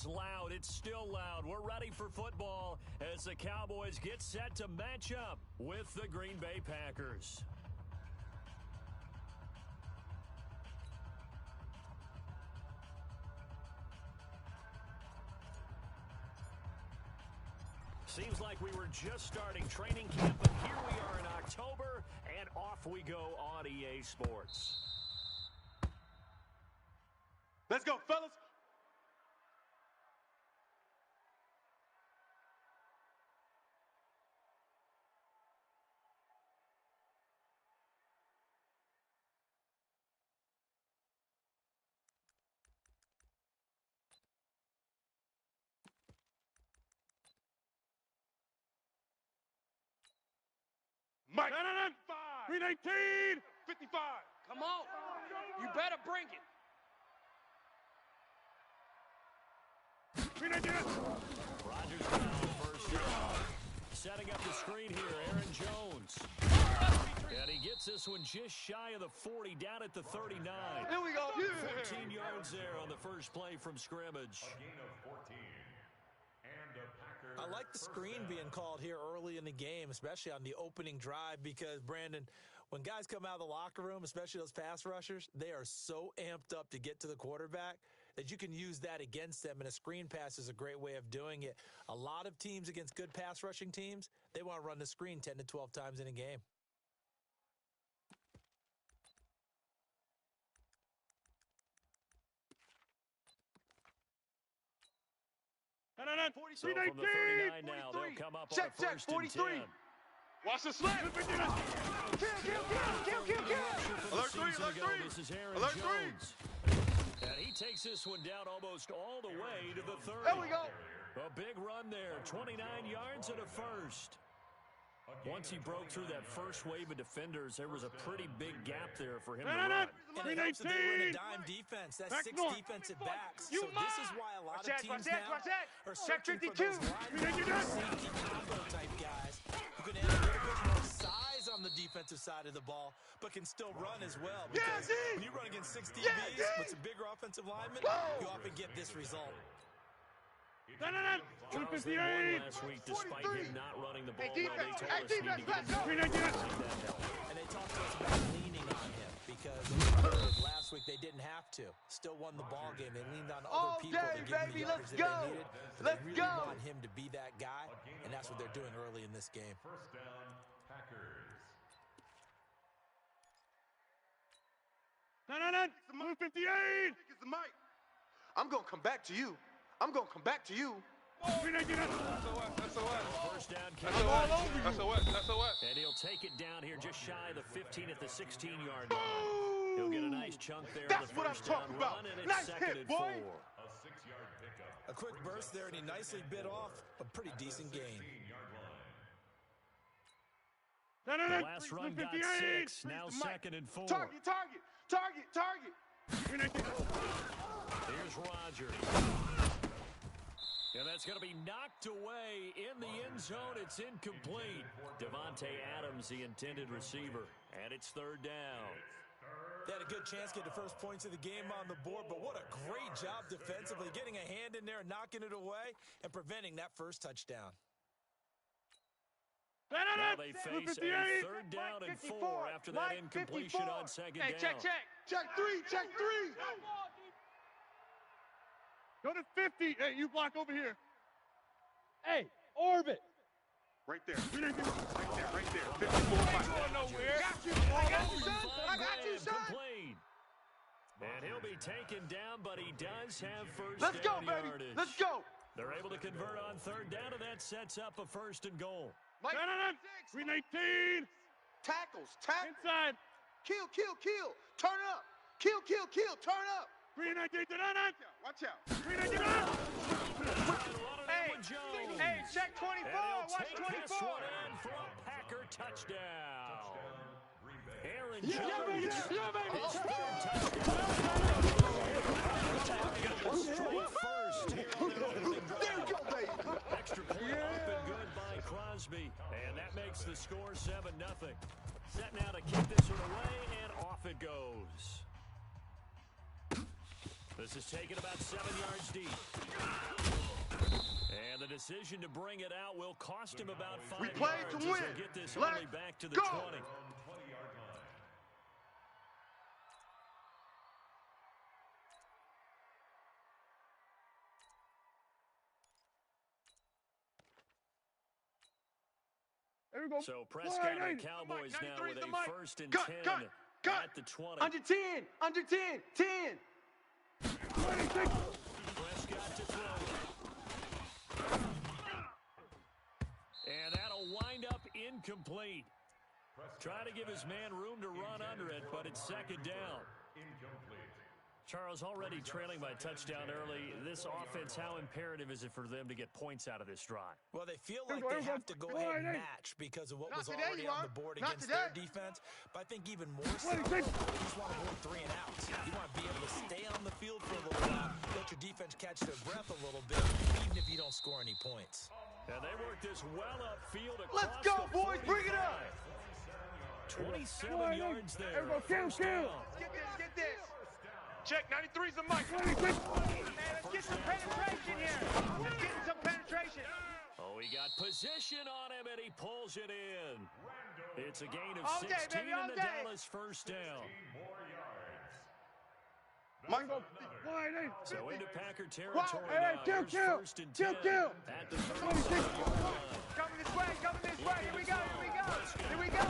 was loud. It's still loud. We're ready for football as the Cowboys get set to match up with the Green Bay Packers. Seems like we were just starting training camp, but here we are in October, and off we go on EA Sports. Let's go, fellas. Mike, 319, 55. Come on. You better bring it. 319. Rodgers down first down. Setting up the screen here, Aaron Jones. And he gets this one just shy of the 40, down at the 39. Here we go. 14 yards there on the first play from scrimmage. A gain of 14. And a Packer I like the screen being called here early in the game, especially on the opening drive, because, Brandon, when guys come out of the locker room, especially those pass rushers, they are so amped up to get to the quarterback that you can use that against them, and a screen pass is a great way of doing it. A lot of teams against good pass rushing teams, they want to run the screen 10 to 12 times in a game. So from the 39 now, they'll come up on a first and 10. Watch the slant. Alert three. This is Aaron Alert Jones. And he takes this one down almost all the way to the 30. There we go. A big run there, 29 yards and a first. Once he broke through that first wave of defenders, there was a pretty big gap there for him to run. And it helps that they were in a dime defense. That's six defensive backs. So this is why a lot of teams now are searching for those linebacker safety combo type guys who can add a little bit more size on the defensive side of the ball, but can still run as well. Because when you run against 6 DBs with some bigger offensive linemen, you often get this result. Charles, they won last week despite him not running the ball. They told us he needed to get And they talked to us about leaning on him because last week they didn't have to. Still won the ball game. They leaned on other people to give them the yardage that they needed. They really want him to be that guy, and that's what they're doing early in this game. First down, Packers. Move 58. It's the mic. I'm going to come back to you. I'm going to come back to you. First down, That's a what? and he'll take it down here just shy of the 15 at the 16-yard line. He'll get a nice chunk there. That's on the what I'm first down talking about. run, and it's Nice second hit, and 4. boy. A 6-yard pickup. A quick burst there, and he nicely bit off a pretty decent gain. 16-yard line. The last run got 6, now second and 4. Target. Here's Rodgers. And that's going to be knocked away in the end zone. It's incomplete. Devontae Adams, the intended receiver. And it's third down. They had a good chance to get the first points of the game on the board, but what a great job defensively, getting a hand in there and knocking it away and preventing that first touchdown. Now they face a third down and 4 after that incompletion on second down. Check 3. Go to 50. Hey, you block over here. Hey, orbit. Right there. Right there. 54. Going nowhere. I got you, son. Complete. And he'll be taken down, but he does have first Let's go, down baby. yardage. Let's go. They're able to convert on third down, and that sets up a first and goal. Mike, 319. Tackles. Inside. Kill. Turn up. Kill. Turn up. 319. Watch out. 319. Hey, check 24. Watch 24. This one in for a Packer touchdown. Aaron Jones. His third touchdown. Straight first. There you go, baby. Extra point up and good by Crosby. And that makes the score 7-0. Set now to kick this one away, and off it goes. This is taken about 7 yards deep. decision to bring it out will cost him about 5 We yards. played to as win. he'll get this Let's only back to the go. 20. 20-yard line. There we go. So Prescott and the Cowboys now with a 1st and 10 Cut. at the 20. Under 10. Under 10. 10. Prescott to throw. And that'll wind up incomplete. Trying to give his man room to run under it, but it's 2nd down. Incomplete. Charles, already trailing by a touchdown early. This offense, how imperative is it for them to get points out of this drive? Well, they feel like they have to go ahead and match because of what was already on the board against their defense. But I think even more so, you just want to avoid 3 and outs. You want to be able to stay on the field for a little while, let your defense catch their breath a little bit, even if you don't score any points. And they work this well upfield across Let's go, the boys. 45. Bring it up. 27 yards there. First down. Get this. Check, 93's the mic. Hey, let's get some penetration here. Let's get some penetration. Oh, he got position on him, and he pulls it in. It's a gain of All 16 day, baby, all and the day. Dallas 1st down. Mike. So into Packer territory now. Hey, Here's 1st and 10 at the 35-yard line. Coming this way, coming this way. Here we go, here we go. Here we go.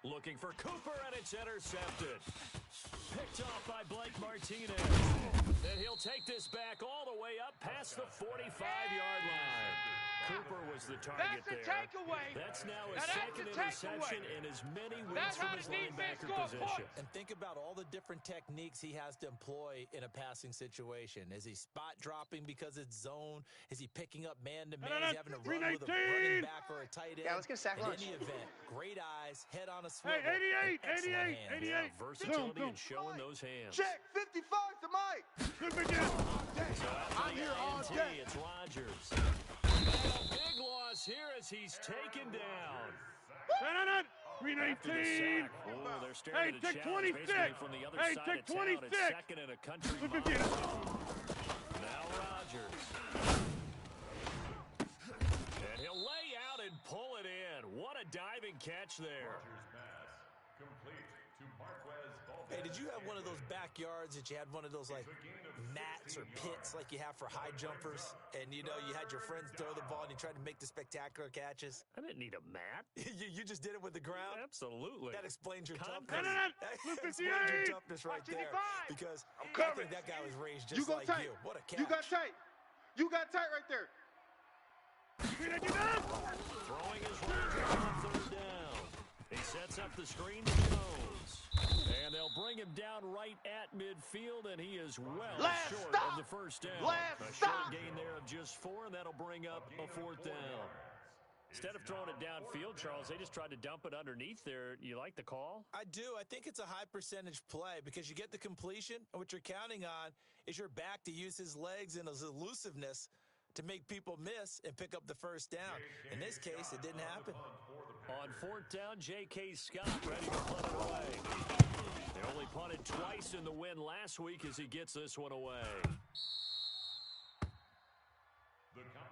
Looking for Cooper, and it's intercepted. Picked off by Blake Martinez. And he'll take this back all the way up past the 45-yard line. Cooper was the target That's a there. takeaway. That's now his Now that's 2nd a interception takeaway. and as many wins That's from how his the defense linebacker scores position. points. And think about all the different techniques he has to employ in a passing situation. Is he spot dropping because it's zone? Is he picking up man-to-man? Is he having to run with a running back or a tight end? Yeah, let's get a sack In lunch. any event, great eyes, head on a swivel. Hey, 88, and excellent 88, hands. 88. Yeah, versatility and showing those hands. Check. 55 to Mike. I'm here all INT, day. it's Rodgers. And a big loss here as he's taken down. 319. Oh, they're staring Hey, at a take challenge 26. basically from the other Hey, side take of town. 26. It's 2nd and a country mile. Now Rodgers. And he'll lay out and pull it in. What a diving catch there. Rodgers pass. Complete to Marquez Valdez. Hey, did you have one of those backyards that you had one of those like mats or pits like you have for high jumpers? And you know, you had your friends throw the ball and you tried to make the spectacular catches? I didn't need a mat. you just did it with the ground? Absolutely. That explains your Confidence. toughness. That explains your toughness right there. Because I think that guy was raised just like tight. you. What a catch. You got tight. You got tight right there. Throwing his Rodgers on 3rd down. He sets up the screen to Jones. And they'll bring him down right at midfield, and he is well Last short stop. of the 1st down. Last a stop. short gain there of just 4, and that'll bring up a 4th down. Instead of throwing it downfield, Charles, they just tried to dump it underneath there. You like the call? I do. I think it's a high percentage play because you get the completion, and what you're counting on is your back to use his legs and his elusiveness to make people miss and pick up the 1st down. In this case, it didn't happen. On 4th down, J.K. Scott ready to punt it away. They only punted twice in the win last week as he gets this one away. The count.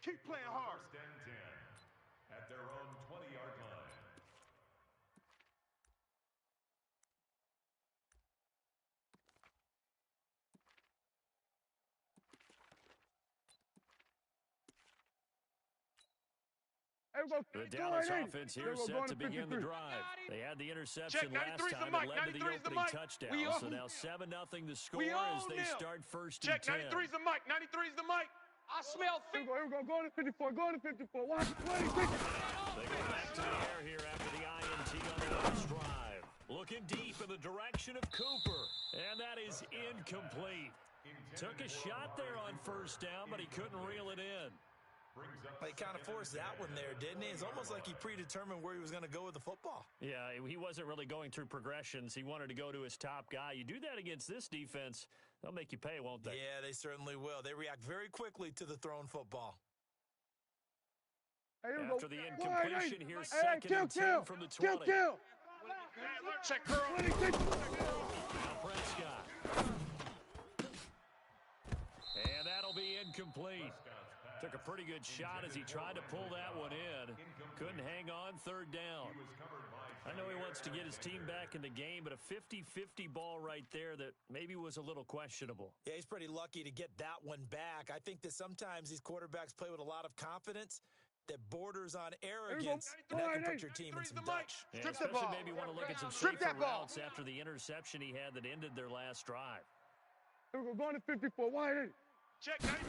Keep playing hard. 1st and 10 at their own 20-yard line. The Dallas offense here set to begin the drive. They had the interception last time and led to the opening touchdown. So now 7-0 the score as they start 1st and 10. Check, 93's the mic. 93's the mic. I smell Here we go. Go to 54. Go to 54. Watch. 26. They go back to the air here after the INT on the last drive. Looking deep in the direction completion of Cooper, and that is incomplete. Took a shot there on first down, but he couldn't reel it in. He kind of forced that one there, didn't he? It's almost like he predetermined where he was going to go with the football. Yeah, he wasn't really going through progressions. He wanted to go to his top guy. You do that against this defense, they'll make you pay, won't they? Yeah, they certainly will. They react very quickly to the thrown football. After the incompletion, here's second and 10 from the 20. Check curl. Now Prescott. And that'll be incomplete. Took a pretty good shot as he tried to pull that one in. Couldn't hang on, third down. I know he wants to get his team back in the game, but a 50-50 ball right there that maybe was a little questionable. Yeah, he's pretty lucky to get that one back. I think that sometimes these quarterbacks play with a lot of confidence that borders on arrogance, and that can put your team in some Dutch. Yeah, especially maybe want to look at some safer routes after the interception he had that ended their last drive. Here we go, going to 54, wide 8. Check 65.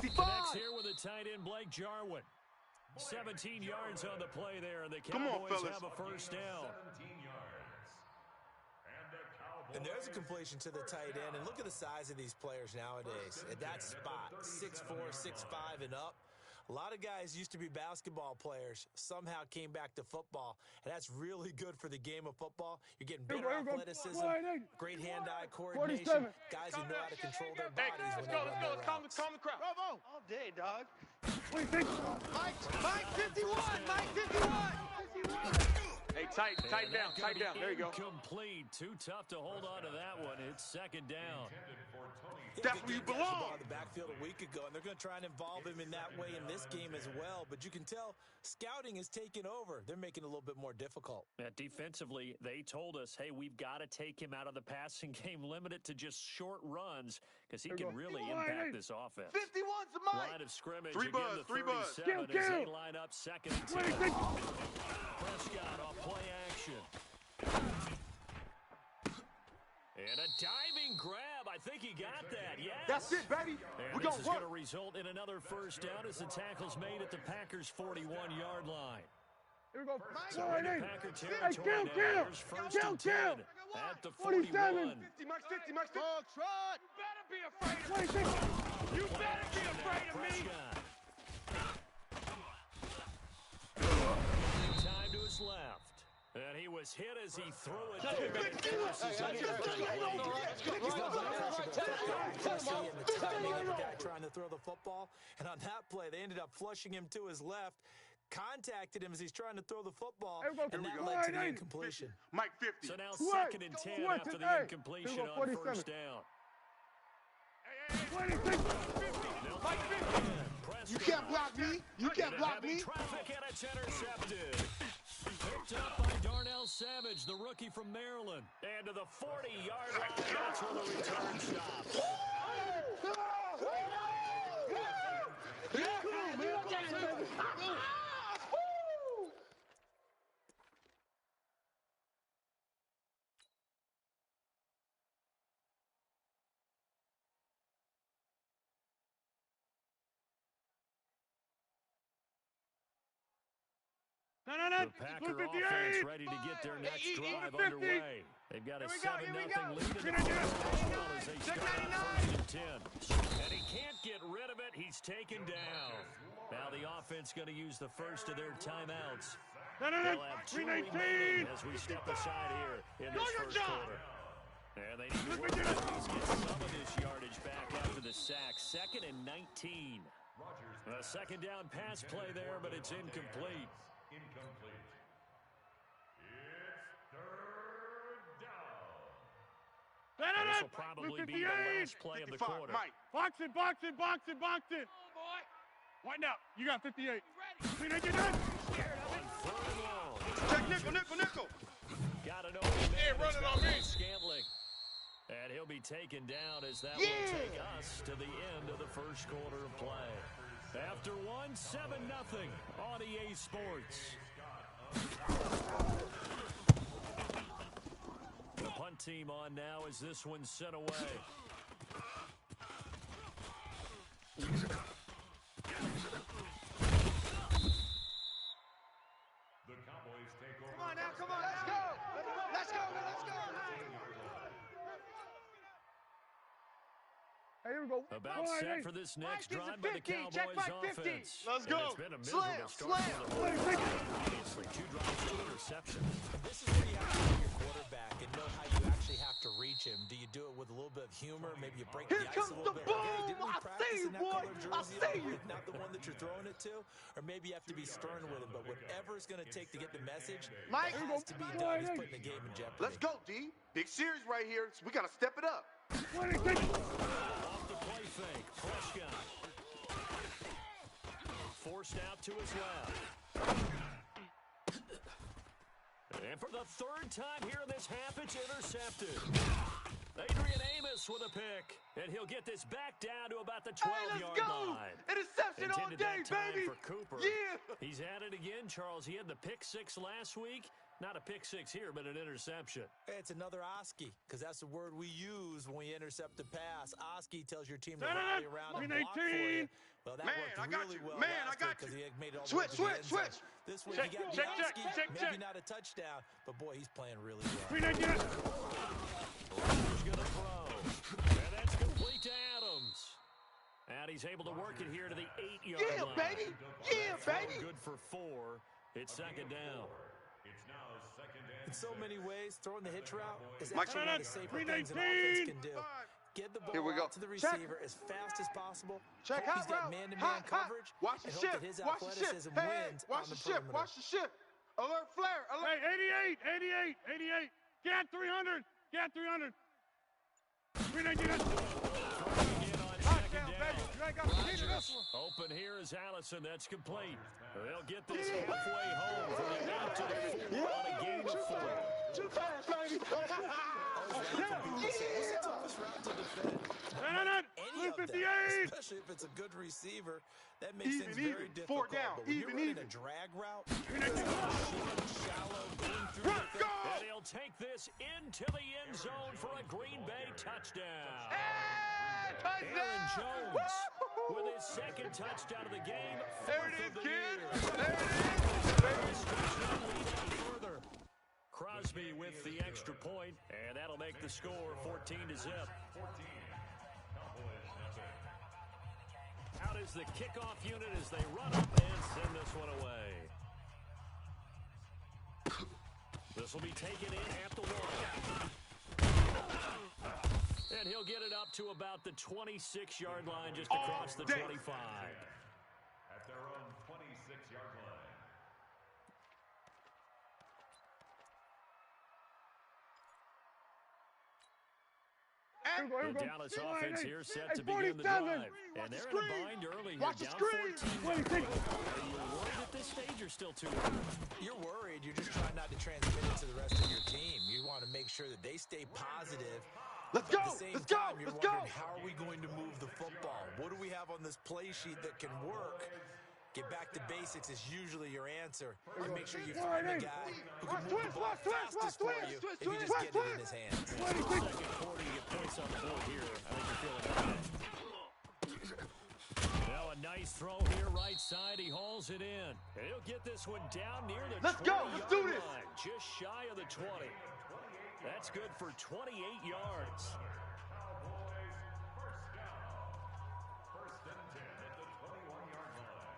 Next here with a tight end, Blake Jarwin. 17 yards on the play there, and the Cowboys have a first down. 17 yards. And the Cowboys. And there's a completion to the tight end, and look at the size of these players nowadays. At that spot, 6'4", 6'5", and up. A lot of guys used to be basketball players, somehow came back to football, and that's really good for the game of football. You're getting better athleticism, great hand-eye coordination, guys who know how to control their bodies when they run their routes. Calm the crowd. Bravo. All day, dog. Mike 51. Mike 51. Hey, tight down. There you go. Complete. Too tough to hold on to that one. It's second down. That's where you belong. The backfield a week ago, and they're going to try and involve him in that way in this game as well. But you can tell scouting has taken over. They're making it a little bit more difficult. Defensively, they told us, hey, we've got to take him out of the passing game, limit it to just short runs, because he can really impact this offense. 51's the mic. Line of scrimmage. Three again, buzz. the 37 as they line up second and 10. Prescott off play action. And a diving grab. I think he got that. Yes. That's it, baby. And this is going to result in another first down as the tackle's made at the Packers' 41-yard line. Here we go. So into Packer territory now. Here's first and 10 at the 41. 50, Mike 50. You better be afraid of me. You better be afraid of me. Time to his left. And he was hit as he threw it. Trying to throw the football, and on that play, they ended up flushing him to his left, contacted him as he's trying to throw the football, and that led to the incompletion. Mike 50. So now second and 10 after the incompletion on first down. You can't block me. You can't block me. Traffic, and it's intercepted. Picked up by Darnell Savage, the rookie from Maryland. And to the 40-yard line, that's where the return stops. The Packer offense ready to get their next drive underway. They've got a 7-0 lead in the first as they start on 1st and 10. And he can't get rid of it. He's taken down. Now the offense going to use the first of their timeouts. They'll have 2 remaining as we step aside here in this first quarter. And they need to work on these, get some of this yardage back after the sack. 2nd and 19. A second down pass play there, but it's incomplete. Incomplete. It's third down. This will probably be the last play of the quarter. Mike. Box it. Oh, boy. Wind up. You got 58. Ready. On 3rd and long. Check nickel. Got it over there. running on me. Scantling. And he'll be taken down as that will take us to the end of the first quarter of play. After 7-0 on EA Sports. The punt team on now as this one's sent away. The Cowboys take over Hey, here we go. About set for this next drive by the 50. Cowboys Check back 50. offense. Let's And go. it's been a miserable start for the obviously 2 drops, 2 interceptions. This is where you have to know your quarterback and know how you actually have to reach him. Do you do it with a little bit of humor? Maybe you break Here the ice comes a little the bit. boom. Hey, didn't we I practice see you, in that boy. color I jersey? see you. Not the one that you're throwing it to? Or maybe you have to be stern with him. But whatever it's going to take to get the message, Mike. it has to be done. He's putting the game in jeopardy. Let's go, D. Big series right here. So we got to step it up. Off the play fake, Prescott. Forced out to his left. And for the 3rd time here in this half, it's intercepted. EadyAmin with a pick, and he'll get this back down to about the 12-yard line. Interception all Intended day, that time baby. for Cooper. Yeah. He's at it again, Charles. He had the pick 6 last week. Not a pick 6 here, but an interception. It's another Oski, because that's the word we use when we intercept a pass. Oski tells your team to rally around and block for you. Well, that worked really well last week because he made it all the way to the end zone. This week he got the Oski, maybe not a touchdown, but boy, he's playing really well. Rogers gonna throw, and that's complete to Adams. And he's able to work it here to the 8-yard line. Yeah, baby. Yeah, baby. Good for 4. It's 2nd down. In so many ways, throwing the hitch route is Mike, actually one of the safer things an offense can do. Get the ball out to the receiver as fast as possible. Check Hope he's out got man-to-man coverage. Watch the and hope shift. that his Watch the shift. athleticism Hey, wins watch on the the shift. perimeter. Watch the shift. Alert flare. Alert. Hey, 88. Get 300. Get 300. 399. Touchdown, baby. You ain't got to see this one. Open here is Allison. That's complete. They'll get this halfway home for the 8 to the 4 on a gain of 4. Too fast, baby. What's the toughest route to defend? Any of them, 58. especially if it's a good receiver. That makes things Even. very difficult. 4 down. But when you're running Even. a drag route, short, shallow, going through the thick. And he'll take this into the end zone for a Green Bay touchdown. Aaron Jones with his 2nd touchdown of the game. There it is, kid. There it is. Further. Crosby with the extra point, and that'll make the score 14-0. Out is the kickoff unit as they run up and send this one away. This will be taken in at the 1. And he'll get it up to about the 26-yard line, just across the 25. At their own 26-yard line. The Dallas offense here set to begin the drive. And they're in a bind early here, Watch the down screen. 14. Are you worried at this stage or still too early? You're worried. You're just trying not to transmit it to the rest of your team. You want to make sure that they stay positive. Let's But go. at the same Let's go. time, you're Let's go. wondering, how are we going to move the football? What do we have on this play sheet that can work? Get back to basics is usually your answer. And make sure you find a guy who can move the ball fastest for you if you just get it in his hands. Second quarter, you get points on the board here. I think you're feeling okay. Now a nice throw here, right side. He hauls it in. And he'll get this one down near the Let's go. Let's do 20-yard this. line, just shy of the 20. That's good for 28 yards. First and 10 at the 21-yard line.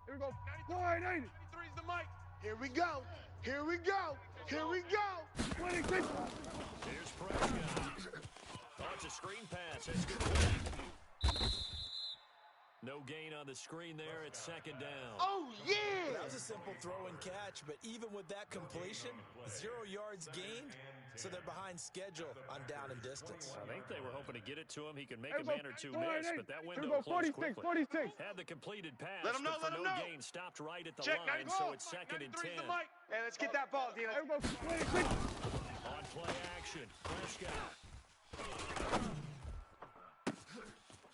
Here we go. 480. 93 is the mic. Here we go. Here we go. Here we go. 26. Here's Prescott. Oh, it's a screen pass. That's good. No gain on the screen there. It's 2nd down. Oh, yeah. That was a simple throw and catch, but even with that completion, 0 yards gained, so they're behind schedule on down and distance. I think they were hoping to get it to him. He can make a Here we man go. or two 480. miss, but that Here we window go. closed 46. quickly. 46. Had the completed pass, Let him know, but for let him no know. gain, stopped right at the Check, line, so it's 2nd and 10. Hey, let's get that ball, Dina. Here we go. 26. On play action, Prescott.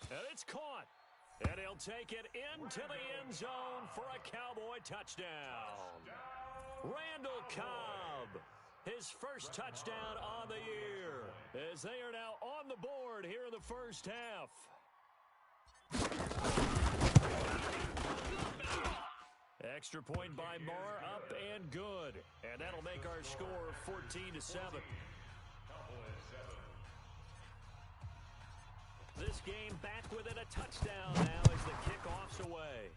And it's caught. And he'll take it into the end zone for a Cowboy touchdown. Randall Cobb, his first touchdown on the year, as they are now on the board here in the first half. Extra point by Marr, up and good. And that'll make our score 14-7. This game back within a touchdown now as the kickoff's away.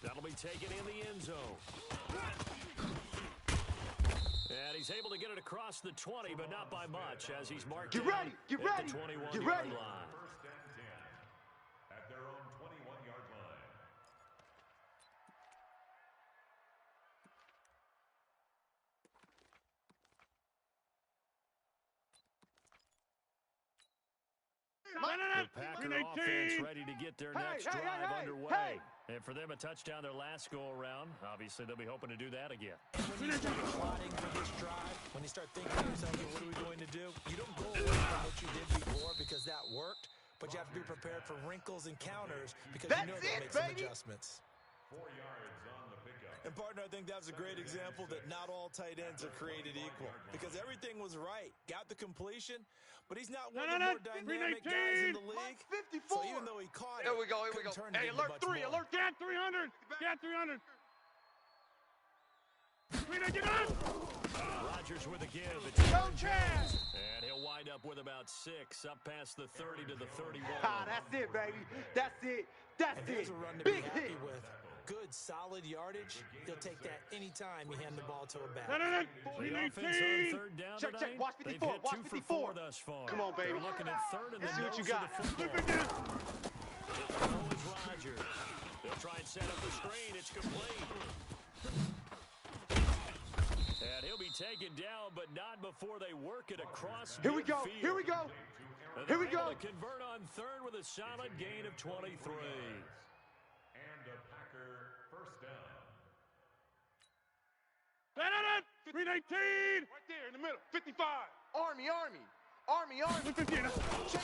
That'll be taken in the end zone. And he's able to get it across the 20, but not by much as he's marked Get ready, get at ready, the 21-yard get ready. line. First and 10 at their own 21-yard line. The Packer offense ready to get their next drive underway. And for them, a touchdown their last go-around. Obviously, they'll be hoping to do that again. And when you start plotting for this drive, when you start thinking to yourself, what are we going to do? You don't go away from what you did before because that worked, but you have to be prepared for wrinkles and counters because you know they'll make some adjustments. 4 yards on the pickup. And, partner, I think that's a great example that not all tight ends are created equal because everything was right. Got the completion, but he's not one of the more dynamic guys in the league. 54. So even though he caught it, Here we go, here we go. couldn't turn it Hey, into alert much 3, more. alert. Get 300. Get 300. Get up. Rodgers with a give. It's Go, Chaz. and he'll wind up with about 6 up past the 30 to the 31. Ah, that's it, baby. That's it. That's And it. there's a run to be Big happy hit. with. Good, solid yardage. He'll take that anytime you hand the ball to a back. The offense on third down Check, check. tonight, Watch they've 54, hit watch 2 for 54. 4 thus far. Come on, baby. They're looking at third and the Let's see what you nose got. of the football. The throw is Rodgers. They'll try and set up the screen. It's complete. And he'll be taken down, but not before they work it across Here we go. midfield. Here we go. And Here we they're able go. to convert on third with a solid gain of 23. And a Packer first down. 319. Right there in the middle. 55. Army. Check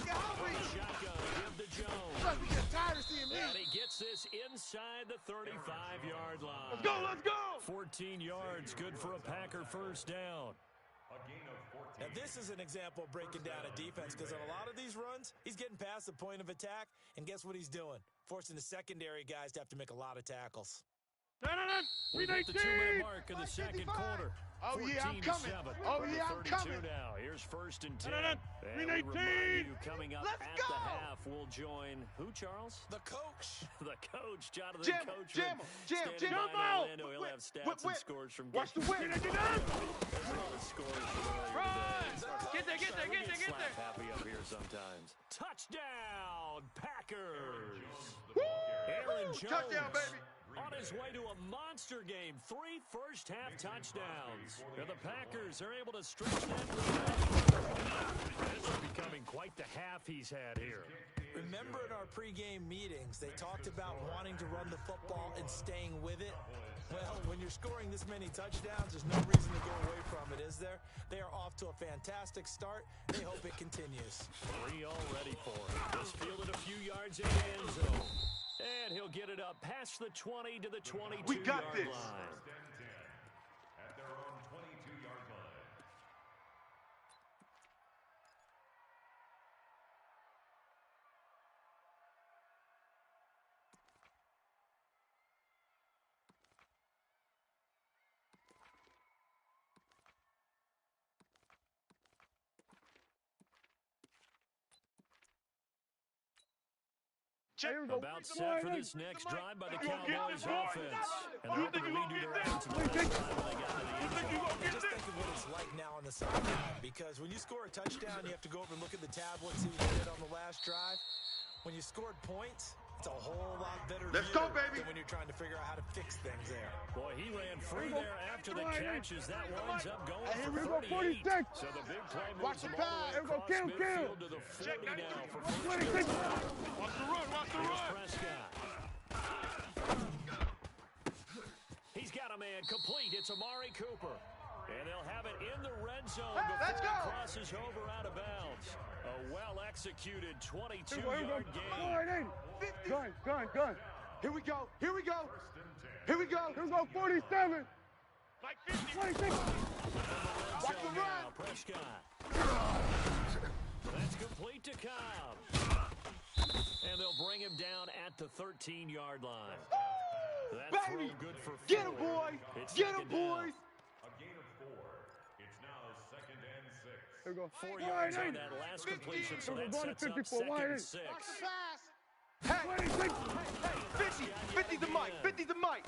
it out, baby. Shotgun, give to Jones. We get tired of seeing me. And he gets this inside the 35-yard line. Let's go, let's go. 14 yards, good for a Packer first down. A gain of 14. Now, this is an example of breaking down a defense because on a lot of these runs, he's getting past the point of attack, and guess what he's doing? Forcing the secondary guys to have to make a lot of tackles. We hit the 2-minute mark in the second 55. quarter. Oh, yeah, I'm 14-7. coming. Oh, From the yeah, I'm 32 coming. now. Here's first and 10. 319. And we remind you, coming up Let's at go. the half, we'll join who, Charles? The coach. The coach, Jonathan Jam, Coachman. jam, Standing jam. by in Orlando. He'll have stats and scores from Watch the games. whip. There's a lot of scores from earlier today. Get there. We get slap happy up here sometimes. Touchdown, Packers! Aaron Jones. Touchdown, baby. On his way to a monster game. 3 first-half touchdowns. And the Packers are able to stretch that lead. This is becoming quite the half he's had here. Remember in our pregame meetings, they talked about wanting to run the football and staying with it? Well, when you're scoring this many touchdowns, there's no reason to go away from it, is there? They are off to a fantastic start. They hope it continues. 3 already for him. Just fielded a few yards in the end zone. And he'll get it up past the 20 to the 22-yard We got this. line. First and 10 at their own 22-yard line. About set for this next drive by the Cowboys offense. And they're able to redo their offense in the last drive when they got to the end zone. Just think of what it's like now on the sideline, because when you score a touchdown, you have to go over and look at the tablet, see what you did on the last drive. When you scored points, it's a whole lot better Let's view go, baby. than when you're trying to figure out how to fix things there. Boy, he ran free there after the catch as that winds up going Here for we go, 38. 46. So the big play Watch moves him the all the way pass. Here we go, across kill. midfield to the 40 now for first 26. down. Watch the run, watch the Here's run. Prescott. He's got a man complete. It's Amari Cooper. And they'll have it in the red zone Let's before go. it crosses over out of bounds. A well-executed 22-yard gain. Gun. Here we go. Here we go, 47. Like 50. 26. Watch the Zone run. now, Prescott. That's complete to Cobb. And they'll bring him down at the 13-yard line. That throw Baby. good for 4. Get him, boy. It's Get him, second down. boys. A gain of 4. It's now second and 6. Here we go. 4 yards on that last completion, so that sets up 2nd and 6. Hey, 50 the mic, 50 the mic.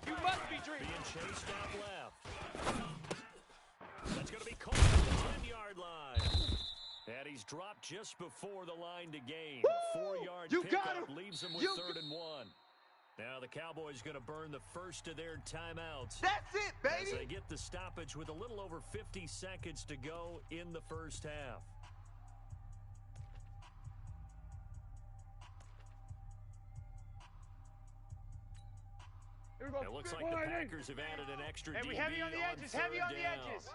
You must be dreaming. Being chased out left. That's going to be caught at the 10-yard line. And he's dropped just before the line to gain. 4-yard pickup leaves him with 3rd and 1. Now the Cowboys going to burn the first of their timeouts. That's it, baby. As they get the stoppage with a little over 50 seconds to go in the first half. It looks like the Packers have added an extra DB Heavy on the edges, heavy on the edges.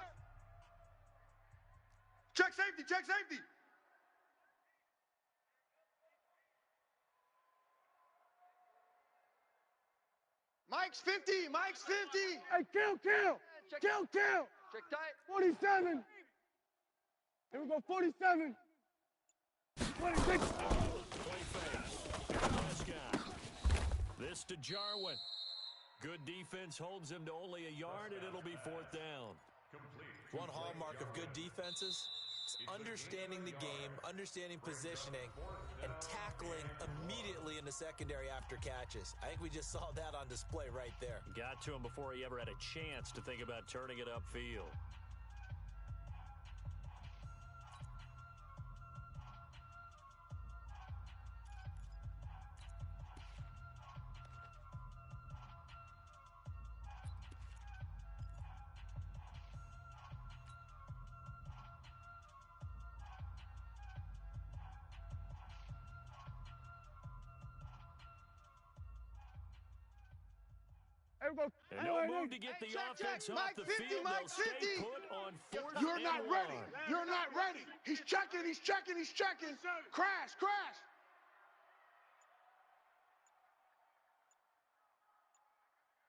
Check safety, check safety. Mike's 50, Mike's 50. Hey, kill. Check tight. 47. Here we go, 47. 26. This to Jarwin. Good defense holds him to only a yard, and it'll be 4th down. One hallmark of good defenses is understanding the game, understanding positioning, and tackling immediately in the secondary after catches. I think we just saw that on display right there. Got to him before he ever had a chance to think about turning it upfield. And no move to get the offense off the field. They'll stay put on 4th You're and not 1. ready. You're not ready. He's checking. Crash.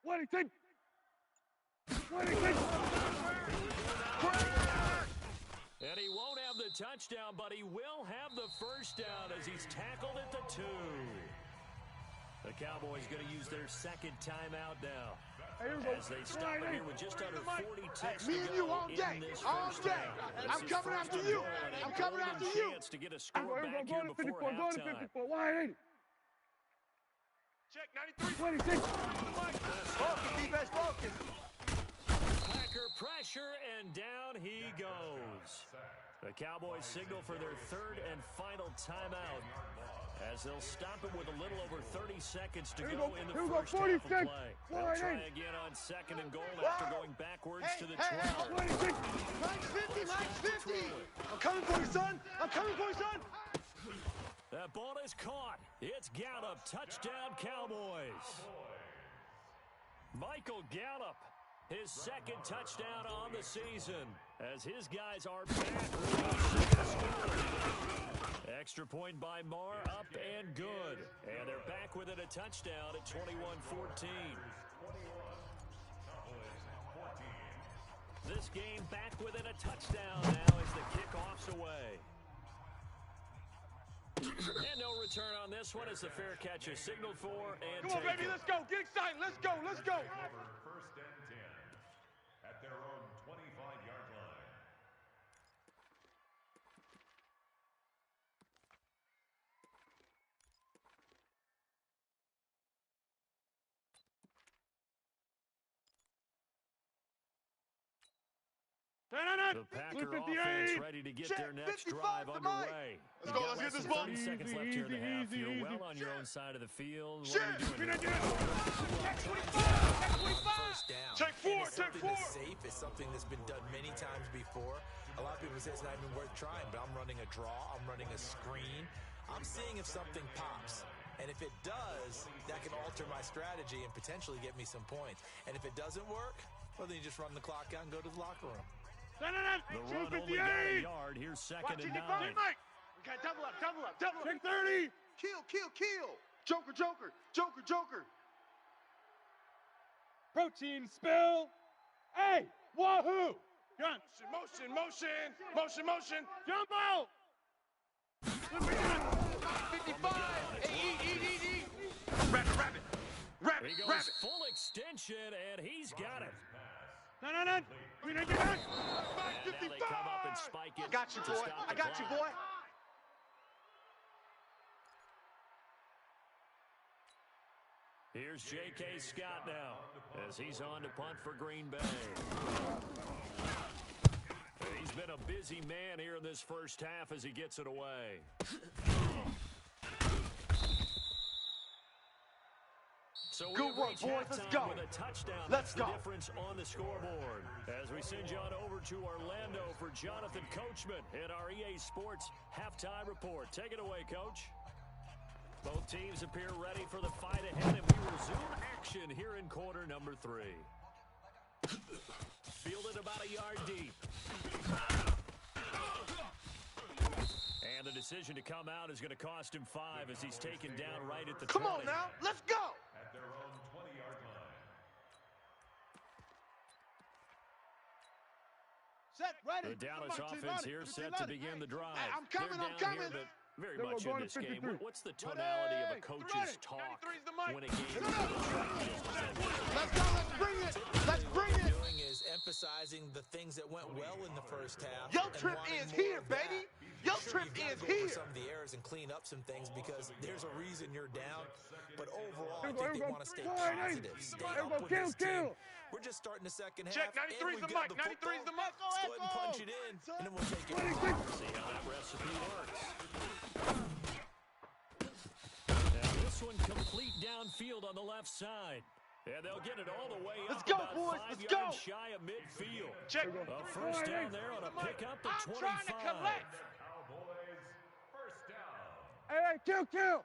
What do you think? And he won't have the touchdown, but he will have the first down as he's tackled at the 2. The Cowboys going to use their 2nd timeout now. As they stop it here with just under 40 ticks to Me and you go all in day. this All first day. half. I'm coming after you. I'm coming after you. Chance to get a score back here before Go to halftime. 54. 180. Check 93. 26. Focus, defense, focus. Packer pressure, and down he goes. The Cowboys signal for their 3rd and final timeout as they'll stop it with a little over 30 seconds to go in the first half of play. They'll try again on 2nd and goal after going backwards to the 12. Mike's 50. I'm coming for you, son. That ball is caught. It's Gallup. Touchdown, Cowboys. Michael Gallup, his 2nd touchdown on the season, as his guys are back. Extra point by Marr, up and good. And they're back within a touchdown at 21-14. This game back within a touchdown now as the kickoff's away. And no return on this one as the fair catch is signaled for and Come on, baby, let's go. Get excited. Let's go. 1st and 10 at their own 25-yard line. The Packer offense ready to get their next drive underway. Let's go, let's get this ball. 30 seconds left here in the half. You're well on your own side of the field. What Shit. are you doing? First down. Take 4, And it's take something 4. that's safe. It's something that's been done many times before. A lot of people say it's not even worth trying, but I'm running a draw. I'm running a screen. I'm seeing if something pops. And if it does, that can alter my strategy and potentially get me some points. And if it doesn't work, well, then you just run the clock out and go to the locker room. The run only got a yard. Here's 2nd and 9. Mike. We got double up. Check 30. Kill. Joker. Protein spill. Hey, wahoo. Gun. Motion. Jump out. 55. Hey, He goes full extension, and he's got it. No. We didn't get And that. now they come up and spike it. I got you, to boy. stop I the got you, clock. boy. Here's J.K. Scott now as he's on to punt for Green Bay. He's been a busy man here in this first half as he gets it away. So Good work, boys. Let's go. with a touchdown. Let's That's go. the difference on the scoreboard. As we send you on over to Orlando for Jonathan Coachman in our EA Sports halftime report. Take it away, Coach. Both teams appear ready for the fight ahead, and we resume action here in quarter number 3. Fielded about a yard deep. And the decision to come out is going to cost him 5 as he's taken down right at the 20. Come on now. Let's go. At their own 20-yard line. Set, ready. The Dallas offense here set to begin the drive. I'm coming, They're I'm down coming. Here, but very Then we're much in going to this game. 53. What's the tonality of a coach's talk 93's the mic. when a game is Let's go. Let's bring it. Let's bring it. Doing is emphasizing the things that went well in the first half. Your and trip wanting is more here, of that. baby. Your Sure, trip you've got to is go over here. some of the errors and clean up some things because there's a reason you're down. But overall, I Here we go, think they here we want to go. stay Fine, positive, hey. stay Here we up go. with Kill, this team. kill. We're just starting the second half. Check, and 93's we've the got mic, 93's the mic. Let's go ahead and punch it in, and then we'll take it. 26. See how that recipe works. Now this one complete downfield on the left side. And they'll get it all the way up. Let's go, about boys. 5 Let's yards go. shy of midfield. Check. A first down there on a pickup to I'm 25. trying to collect. Cowboys, first down. Hey, kill.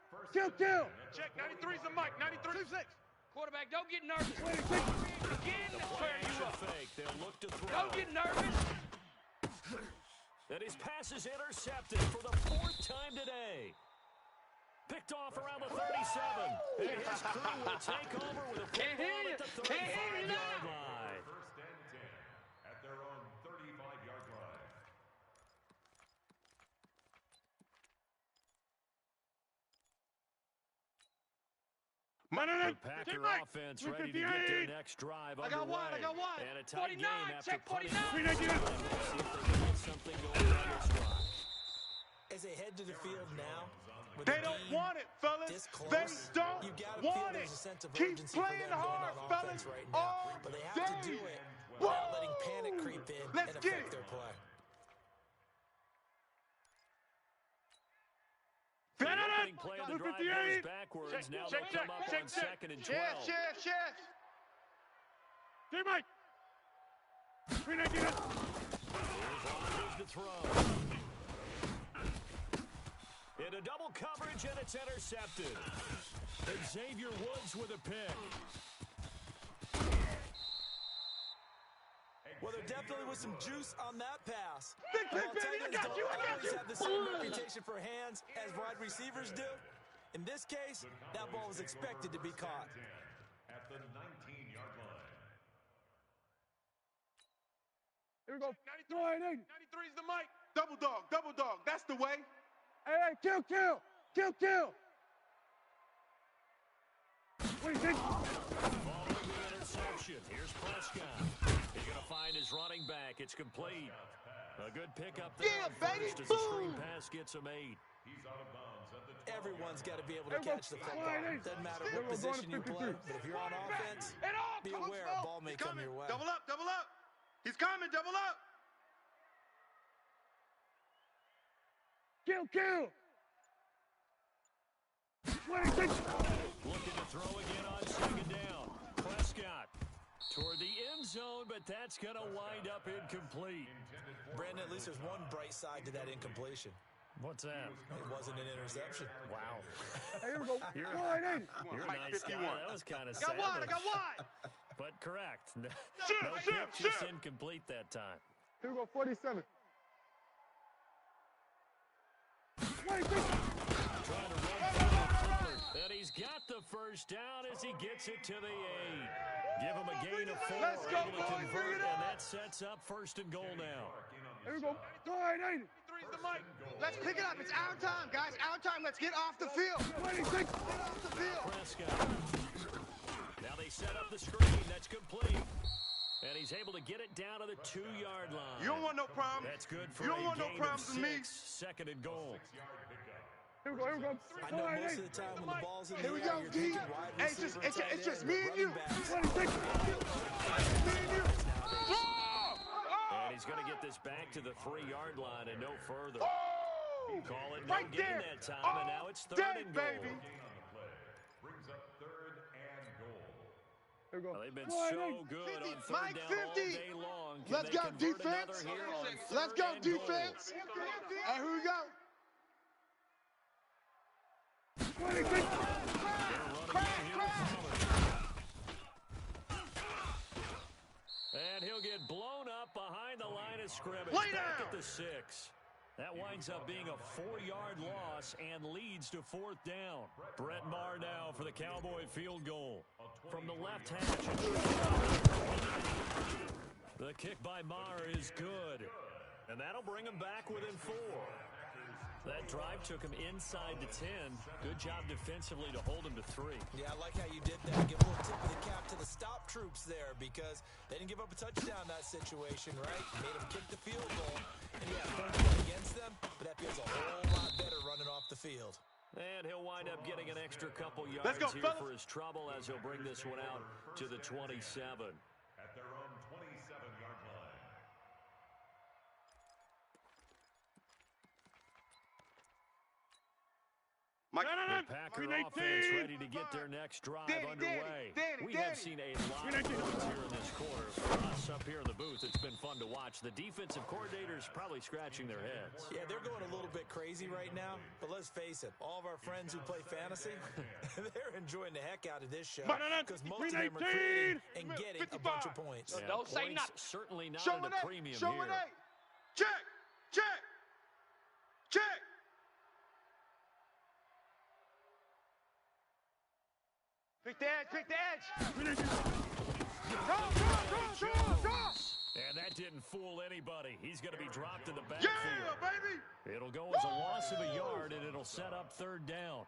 Check, 93's the mic, 93. 26. Quarterback, don't get nervous. 26. Again, The that's play where you action up. fake. They'll look to throw. Don't get nervous. And his pass is intercepted for the 4th time today. Picked off around the 37. And his crew will take over with a Can't hear football you. at the Can't hear you 35-yard now. line. First and 10 at their own 35-yard line. The Packer offense ready to get their next drive I got underway. wide, I got wide. And a tight 49, game after check putting 49. We'll see if they can get something going on this drive. As they head to the field now, with They the don't game want it, fellas. this close, They don't you gotta feel want there's it. a sense of Keep urgency for playing them going hard, on fellas. offense right now. All But they have to do day. it without letting panic creep in Let's and get affect it. their play. The opening play of the drive goes backwards. Check, Now check, they'll come up check, on check. 2nd and 12. Chef. Hey, Mike. 319. Here's Rodgers to throw. Into double coverage, and it's intercepted. Xavier Woods with a pick. Well, there definitely was some juice on that pass. Big, And big, while big, tight I ends got don't you, I got always you. have the same reputation for hands as wide receivers do, in this case, that ball was expected to be caught. At the 19-yard line. Here we go. 93's the mic. Double dog. That's the way. Hey, kill. 26. Following the interception, here's Prescott. He's going to find his running back. It's complete. A good pickup there. Yeah, on baby. first as the screen Boom. pass gets him 8. He's out of bounds at the 12. Everyone's got to be able to catch the football. Doesn't matter what position you play, but if you're on offense, be aware a ball may come your way. Double up. He's coming, double up. Kill. 26. Looking to throw again on 2nd down. Prescott toward the end zone, but that's going to wind up incomplete. Brandon, at least there's one bright side to that incompletion. What's that? It wasn't an interception. Wow. Hey, here we go. 480. You're a Mike nice 51. guy. That was kind of I got savage. wide. But correct. No Shoot. pitch, just incomplete that time. Here we go. 47. 26. Trying to run forward. And he's got the first down as he gets it to the 8. Give him a gain of 4. Let's go, able to boys, convert, bring it and on. that sets up 1st and goal now. Here we go. 480. 93's the mic. Let's pick it up. It's our time, guys. Our time. Let's get off the field. 26. Get off the field. Prescott. Now they set up the screen. That's complete. And he's able to get it down to the 2-yard line. You don't want no problems. That's good for you don't a want no gain problems of with me. 6, 2nd and goal. Here we go, here we go. I know most of the time when the ball's in the Here we air, go, you're D. thinking wide Hey, receiver, it's tight just end, me but and you. running backs. 26. Me and you. And he's going to get this back to the 3-yard line and no further. Call it no Right gain there. that time, and now it's 3rd Dang, and goal. baby. Brings up 3rd and goal. Here we go. Well, they've been Wide so eight. good on 3rd Mike, down all 50. day long. Can Let's they go, convert defense. another here on Let's 3rd go, and goal? defense. And here we go. 26. And he'll get blown up behind the line of scrimmage. Lay Back down. at the 6. That winds up being a 4-yard loss and leads to 4th down. Brett Maher now for the Cowboy field goal. From the left hash. The kick by Maher is good. And that'll bring him back within 4. That drive took him inside the 10. Good job defensively to hold him to 3. Yeah, I like how you did that. Give a little tip of the cap to the stop troops there because they didn't give up a touchdown in that situation, right? Made them kick the field goal. And yeah, points went against them, but that feels a whole lot better running off the field. And he'll wind up getting an extra couple yards Let's go, here fellas. for his trouble as he'll bring this one out to the 27. At their own 27-yard line. Mike, The Packer offense ready to get their next drive underway. We have seen a lot of points here in this quarter. For us up here in the booth, it's been fun to watch. The defensive coordinators probably scratching their heads. Yeah, they're going a little bit crazy right now, but let's face it, all of our friends who play fantasy, they're enjoying the heck out of this show because most of them are creating and getting a bunch of points. Yeah, Don't say points nothing. certainly not show at an a A. premium Show here. an A. Check. Check. Check. Pick the edge, pick the edge. And that didn't fool anybody. He's going to be dropped in the Yeah, backfield. baby. It'll go as a loss of a yard, and it'll set up 3rd down.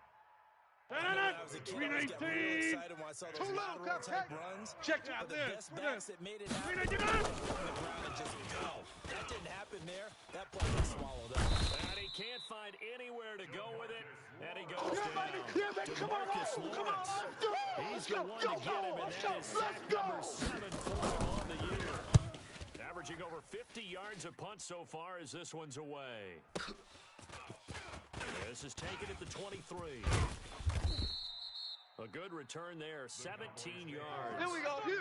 I know when I was a kid, I always got real excited when I saw those lateral type runs. Check it But out the there. best backs that made it happen on the ground and just go. That didn't happen there. That play was swallowed up. And he can't find anywhere to go with it. And he goes down. Yeah, baby. Come on, DeMarcus come on. Lawrence. He's the one to get him, and that is sack number 7 for him on the year. Averaging over 50 yards a punt so far as this one's away. This is taken at the 23. A good return there, 17 yards. Here we go. Yeah.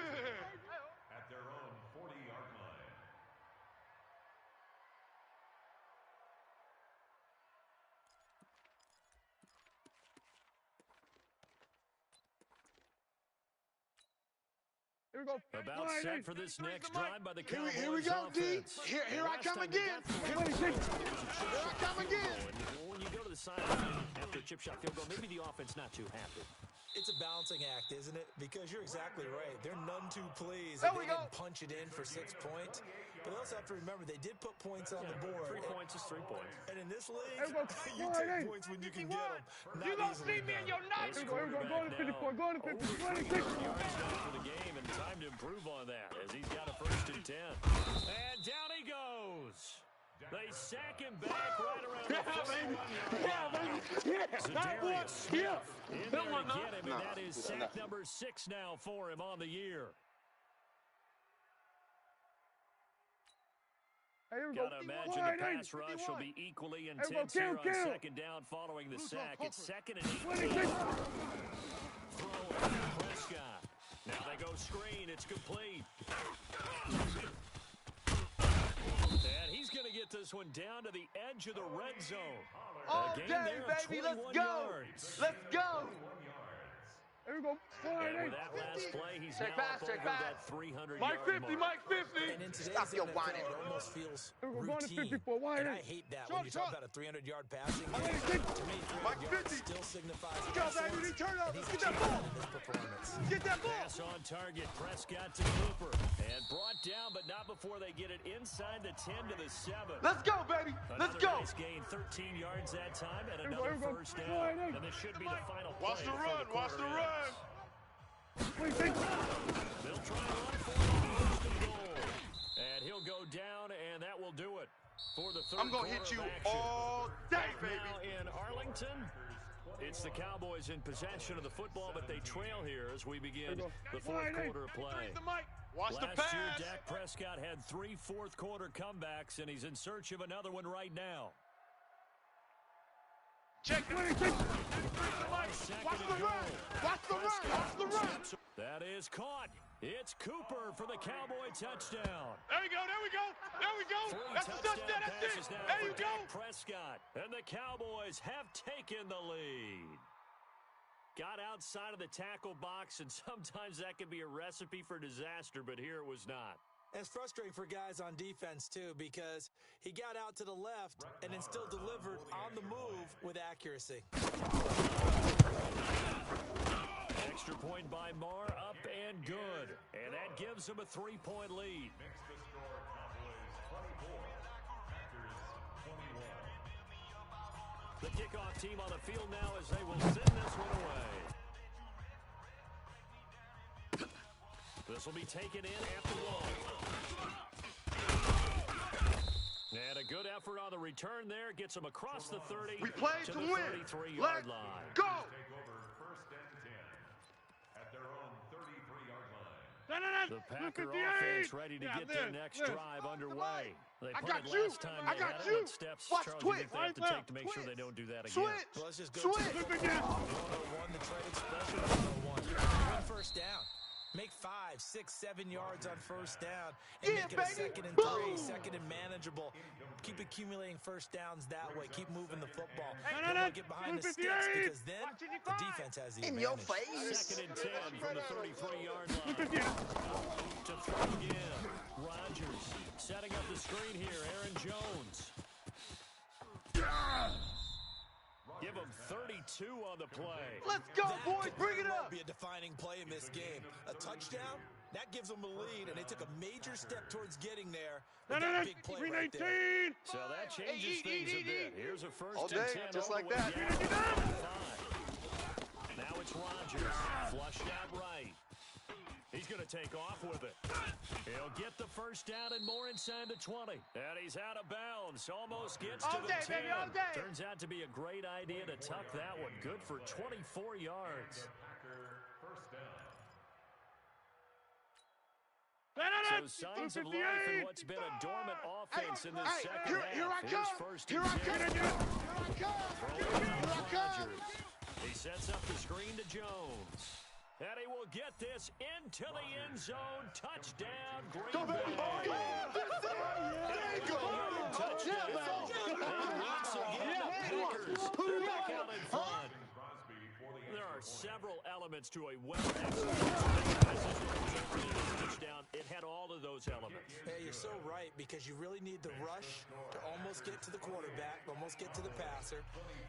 At their own 40-yard line. Here we go. About Wide set eight. for this next drive by the Cowboys Here we go, D. offense. Here I Last come time they again. got Here 26. I come again. When you go to the sideline after a chip shot field goal, maybe the offense not too happy. It's a balancing act, isn't it? Because you're exactly right. They're none too pleased There that we they go. didn't punch it in for 6 points. But they also have to remember they did put points on the board. 3 points is 3 points. And in this league, Here we go. you Wide take eight. points when you can get them. You gonna see me in your nuts. Here we go. Go to 54. Go to 50. 26. Yards down for the game, and time to improve on that as he's got a 1st and 10. And down he goes. They sack him back right around the 41-yard line. Zadarius Smith in there to get him, and that is sack number 6 now for him on the year. Hey, here we go. Gotta imagine Wide the eight. pass rush will be equally we go. intense here on Kill. 2nd down following the sack. It's 2nd and 18. 26. Throw it to Prescott. Now they go screen. It's complete. And he's going to get this one down to the edge of the red zone. All A gain day, there of baby. Let's 21 go. yards. Let's go. Here we go. Wide And eight. with that last play, he's Check now pass, up check over pass. that 300-yard Mike 50, mark. Mike 50. And in today's Stop your NFL, whining. it almost feels Here we go. Going to routine. 54. Wide And I eight. hate that when you talk about a 300-yard passing game. 26. To me, 300 Mike yards 50. still signifies Go, baby. excellence. Turn up. And he's Let's get that achieved ball. in this performance. Get that ball. Pass on target. Prescott to Cooper. And brought down, but not before they get it inside the 10 to the 7. Let's go, baby. Let's Another go. nice gain, 13 yards that time, and Here we another go. 1st Wide down. eight. And this should be the final play. Watch the before run. Watch quarter the ends. run. 26. They'll try and run for it on 1st and goal. For the third I'm going to quarter hit you of action. all day, Now baby. in Arlington, it's the Cowboys in possession of the football, but they trail here as we begin the fourth quarter of play. Watch the Last year, pass. Dak Prescott had 3 fourth-quarter comebacks, and he's in search of another one right now. Check. 26. Watch the run. Watch the run. Watch the run. That is caught. It's Cooper for the Cowboy touchdown. There we go. There we go. There we go. 3 That's the touchdown touchdown. That's passes it. now There for you go. Dak Prescott. And the Cowboys have taken the lead. Got outside of the tackle box, and sometimes that can be a recipe for disaster, but here it was not. It's frustrating for guys on defense, too, because he got out to the left and then still delivered on the move with accuracy. Extra point by Marr, up and good. And that gives him a 3-point lead. Makes the score Cowboys 24, Packers 21. The kickoff team on the field now as they will send this one away. This will be taken in at the wall. And a good effort on the return there. Gets them across the 30 We played to to the win. 33-yard Let's line. go. Take over first and 10 at their own 33-yard line. The Packer offense ready to get their next drive underway. They punted last time they had it. What steps, Watch Charles, twist. you think they have to take to make sure they don't do that again? Switch. Well, let's just go Switch. to the 101, the trade special 101. Win first down. Make 5, 6, 7 yards on first down and Yeah, make it a baby. 2nd and 3, Boom. 2nd and manageable. Keep accumulating first downs that way. Keep moving the football. no, Don't no. get behind the 258. sticks because then the defense has the In advantage. your face. 2nd and 10 from the 33-yard line. To throw again. Rodgers setting up the screen here. Aaron Jones. Give him 32 on the play. Let's go, That boys. could Bring it very well up. be a defining play in this game. A touchdown, that gives them a lead, and they took a major step towards getting there with that big play right there. 319. So that changes things a bit. Here's a first All and day, 10 just all like the way that. down to the 5. Now it's Rodgers. Flushed out right. He's going to take off with it. He'll get the first down and more inside the 20. And he's out of bounds. Almost gets to All the day, 10. baby, all day. Turns out to be a great idea to tuck that one. Good for 24 yards. Packer first down. So signs of life in what's been a dormant offense in this second half. Here I Here's come. first Here and I 10. come. Here I come. Here I come. He sets up the screen to Jones. And he will get this into the end zone. Touchdown, Green Bay. There you go. Touchdown. And once again, the Packers are back out in front. Crosby for the There are several elements to a well-executed touchdown. It had all of those elements. Hey, you're so right, because you really need the rush to almost get to the quarterback, almost get to the passer.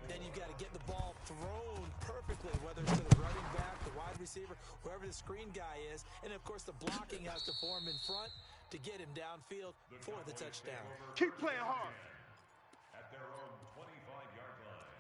Then you've got to get the ball thrown perfectly, whether it's to the running back, the wide receiver, whoever the screen guy is. And, of course, the blocking has to form in front to get him downfield for the touchdown. Keep playing hard. at their own 25-yard line.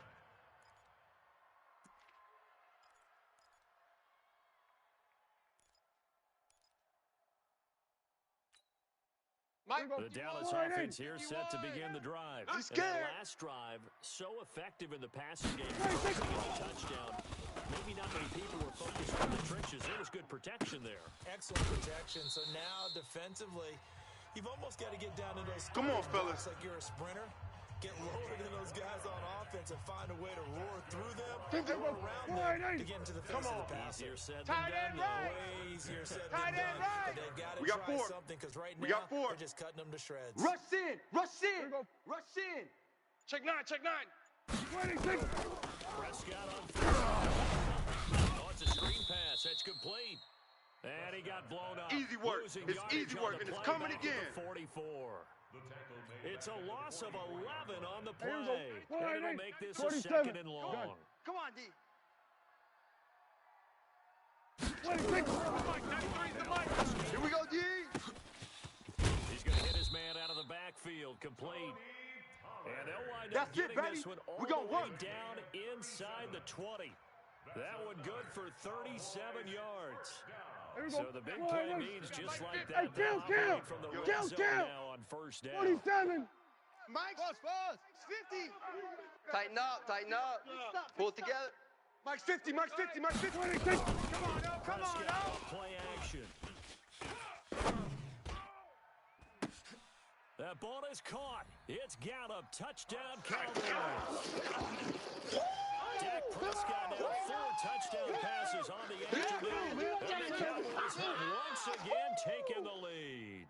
Mike, The Dallas offense here set to begin the drive. I'm And scared. that last drive, so effective in the passing game, forcing a touchdown. Maybe not many people were focused on the trenches. There was good protection there. Excellent protection. So now, defensively, you've almost got to get down to those Come on, blocks fellas. like you're a sprinter. Get lower than those guys on offense and find a way to roar through them, Think or about around wide them eight. to get into the face of the passer. Easier said Tight than end done, right. though. Way easier said Tight than end done. right. But they've got to We got try 4. something, because right We now got 4. they're just cutting them to shreds. Rush in. Rush in. Here we go. Rush in. Check 9, check 9. 26. Prescott on first. Oh, it's a screen pass. That's complete. And he got blown up. Easy work. Losing It's yardage easy on work, the and it's play coming back at again. the 44. The tackle made It's a back at the loss of 11 on the Here we go. play. Wide And it'll eight. make this a 47. 2nd and long. Come on, D. 26. Mike, 93's the Mike. Here we go, D. He's going to hit his man out of the backfield, complete. And they'll wind up That's it, getting baby. this one all We the gonna way work. down inside the 20. That one good for 37 yards. Here we go. So the big play means just like Hey, that, they'll kill. operate from the red Kill. zone now on first down. 47. Mike. Boss. 50. Tighten up. Pull it together. Mike's 50. 26. Come on, no. Prescott play action. That ball is caught. It's Gallup. Touchdown, Cowboys. Dak Prescott now 4 touchdown passes on the afternoon. And the Cowboys have once again taken the lead.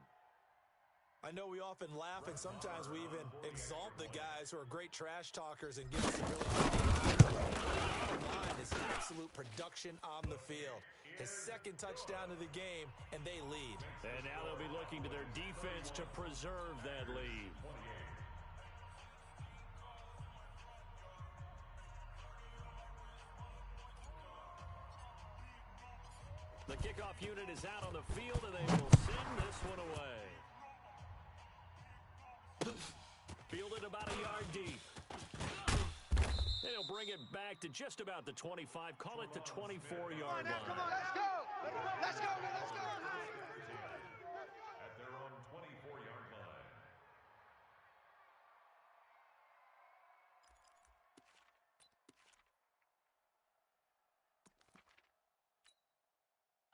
I know we often laugh, and sometimes we even exalt the guys who are great trash talkers and give us a really bottom line is absolute production on the field. His second touchdown of the game, and they lead. And now they'll be looking to their defense to preserve that lead. The kickoff unit is out on the field, and they will send this one away. Fielded about a yard deep. And he'll bring it back to just about the 25. Call it the 24-yard line. Come on, let's go. Let's go. At their own 24-yard line.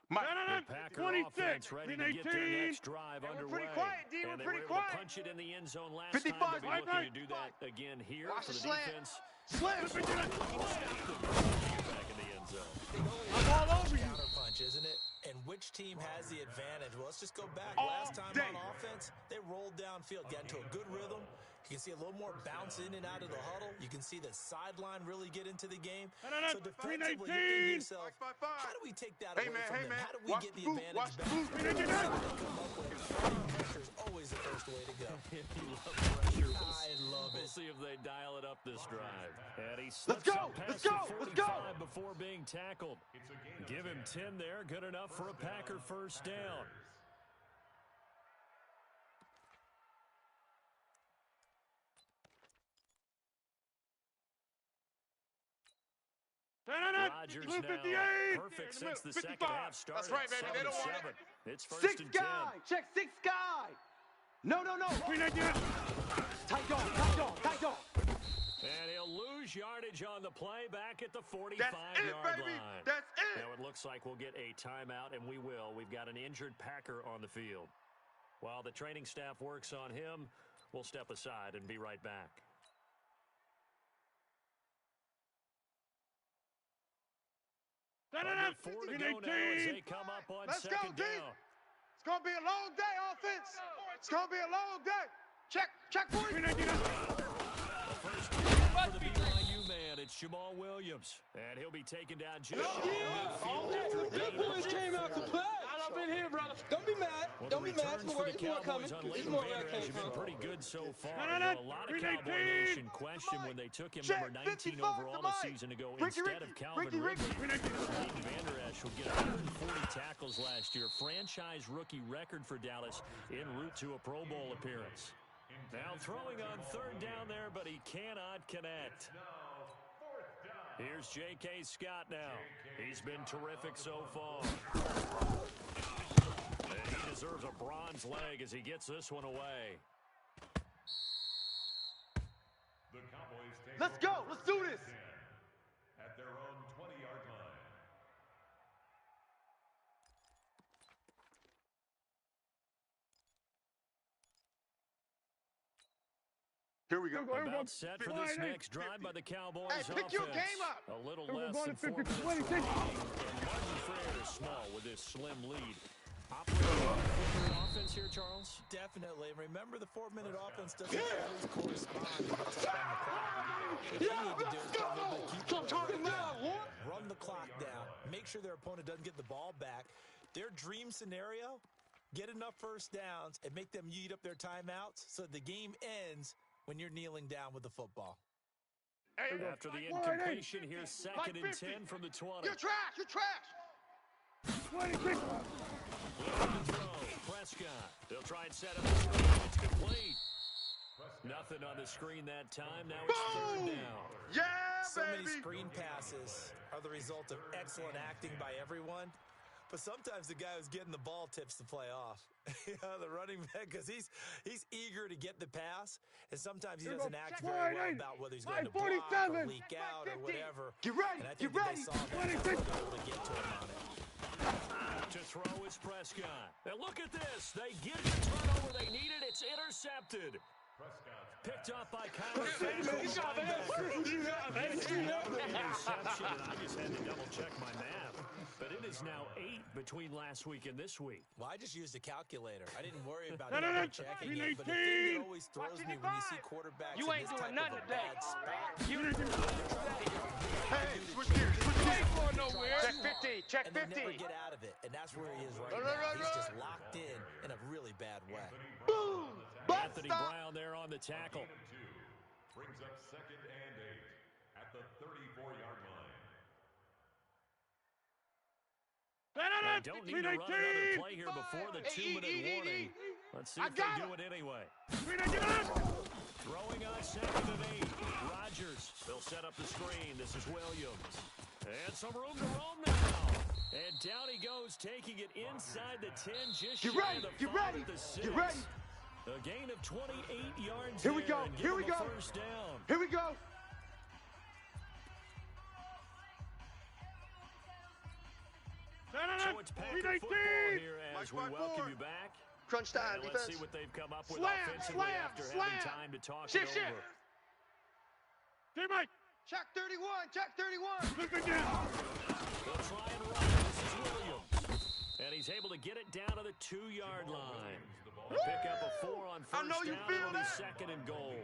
The Packer 26, offense ready to get their next drive underway. Pretty quiet, D. We're pretty quiet. To punch it in the end zone last 55, time. They'll be right, looking to do that again here Watch for the the slant. defense. Slam. Back in the end zone. I'm all over you. Counter punch, isn't it? And which team has the advantage? Well, let's just go back. All Last time day. on offense, they rolled downfield, got into a good rhythm. You can see a little more bounce in and out of the huddle. You can see the sideline really get into the game. So defensively, you're thinking to yourself, how do we take that away from them? How do we get the advantage back? Pressure is always the first way to go. I love it. We'll see if they dial it up this drive. And he Let's slips go. up past Let's go. the 45 before being tackled. Give him 10 there. Good enough for a Packer first down. Rodgers now perfect since the second half started. That's right, baby. They don't want it. 7-7. It's first 6 and 10. guy. Check 6 guy. No. Tight dog. And he'll lose yardage on the play back at the 45-yard That's it, baby. line. That's it. Now it looks like we'll get a timeout, and we will. We've got an injured Packer on the field. While the training staff works on him, we'll step aside and be right back. Under 4 to go now as they come up on Let's go, second D. down. It's going to be a long day, offense. It's going to be a long day. Check, boys. First down for the BYU man, it's Jamal Williams. And he'll be taken down just short of midfield. Good boys came out to play. I've been here, brother. Don't be mad. Well, Don't be mad. returns for the Cowboys on Leighton Vander Esch have been pretty good so far. You know, a lot of Cowboy Nation questioned when they took him number 19 overall a season ago instead of Calvin Ridley. Leighton Vander Esch will get 140 tackles last year, franchise rookie record for Dallas en route to a Pro Bowl appearance. Now throwing on third down there, but he cannot connect. Here's J.K. Scott now. He's been terrific so far. And he deserves a bronze leg as he gets this one away. The Cowboys take Let's go. Let's do this. at their own 20-yard line. Here we go. About set for this next drive by the Cowboys Hey, pick offense. your game up. A little We're less going than 4 to 50, minutes 26. And Martin Freer is small with this slim lead. Operating on the offense here, Charles? Definitely. And remember, the 4-minute offense doesn't always correspond to what's up on the clock. What you need to do is go a little bit, keep it going. Run the clock down. Make sure their opponent doesn't get the ball back. Their dream scenario, get enough first downs and make them eat up their timeouts so the game ends when you're kneeling down with the football. After the incompletion, here's second and 10 from the 20. You're trash. 26. Prescott. They'll try and set up the screen. It's complete. Nothing on the screen that time. Now it's third down. Yeah, So many baby. screen passes are the result of excellent acting by everyone. But sometimes the guy who's getting the ball tips the play off. The running back, because he's eager to get the pass, and sometimes he doesn't act very well about whether he's going to block or leak out or whatever. Get ready, and I think get ready. They saw that and they were able to get to him on it. To throw is Prescott. And look at this. They get the turnover they needed. It's intercepted. Picked up by Kyle. Interception, and I just had to double-check my math. But it is now 8 between last week and this week. Well, I just used a calculator. I didn't worry about double-checking it. But the thing that always throws me when you see quarterbacks in this type of a bad spot. Hey, switch gears, switch gears. Nowhere. Check 50, check 50. And they never get out of it, and that's where he is right now. He's just locked in a really bad way. Boom! Anthony Brown there on the tackle. Brings up 2nd and 8 at the 34-yard line. They don't need to run another play here before the 2-minute warning. Let's see if they do it anyway. Throwing on 2nd and 8. Rodgers. They'll set up the screen. This is Williams. And some room to roam now. And down he goes, taking it inside the 10, just shy of the 5 at the 6. Get ready. A gain of 28 yards. Here we go. Here we go. First down. Here we go. So it's Packer football here as we welcome you back. Crunch time, And defense. let's see what they've come up with Slam, offensively slam, after slam. having time to talk Shift, it shift. over. Teammate. Check 31, check 31. Look again. They'll try and run. This is Williams. And he's able to get it down to the 2-yard line. They pick up a 4 on first I know you down. feel It'll be that. 2nd and goal.